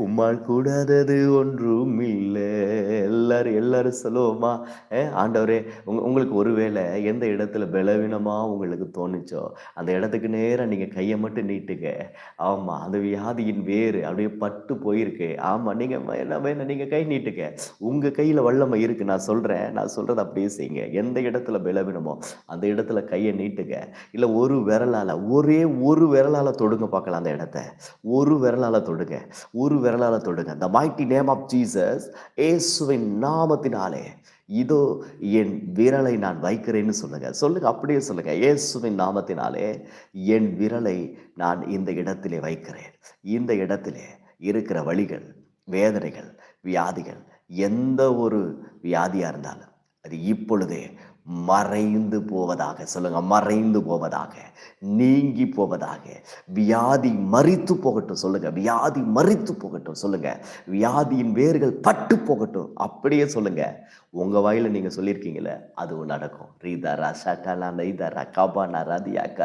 உம்மால் கூடாதது ஒன்றும் இல்ல. எல்லாரும் எல்லாரும் சொல்லுவோமா? ஆண்டவரே உங்களுக்கு ஒருவேளை எந்த இடத்துல பலவீனமா உங்களுக்கு தோணுச்சோ, அந்த இடத்துக்கு நேரா நீங்க கைய மட்டும் நீட்டுங்க. ஆமா, அந்த வியாதியின் வேரு அப்படியே பட்டு போயிருக்கு. ஆமா, நீங்க என்ன வேணும் நீங்க கை நீட்டுங்க. உங்க கையில வல்லமை இருக்கு. நான் சொல்றேன். நான் சொல்றத அப்படியே செய்யுங்க. எந்த இடத்துல பலவீனமோ, அந்த இடத்துல கைய நீட்டுங்க. இல்ல ஒரு விரலால, ஒரே ஒரு விரலால தொடுங்க பார்க்கலாம் அந்த இடத்த. ஒரு விரலால தொடுங்க. ஒரு விரலால தொடுங்க. The mighty name of Jesus, இயேசுவின் நாமத்தினாலே, இதோ என் விரலை நான் வைக்கிறேன்னு சொல்லுங்க. சொல்லுங்க, அப்படியே சொல்லுங்க. இயேசுவின் நாமத்தினாலே என் விரலை நான் இந்த இடத்திலே வைக்கிறேன். இந்த இடத்திலே இருக்கிற வலிகள், வேதனைகள், வியாதிகள், எந்த ஒரு வியாதியா இருந்தாலும், அது இப்பொழுதே மறைந்து போவதாக சொல்லுங்க. மறைந்து போவதாக, நீங்கி போவதாக, வியாதி மரித்து போகட்டும் சொல்லுங்க. வியாதி மரித்து போகட்டும் சொல்லுங்க. வியாதியின் வேர்கள் பட்டு போகட்டும் அப்படியே சொல்லுங்க. உங்க வாயில நீங்க சொல்லியிருக்கீங்கல்ல, அதுவும் நடக்கும். ரீதரா சட்டலா நைதரா கபானா ரதியா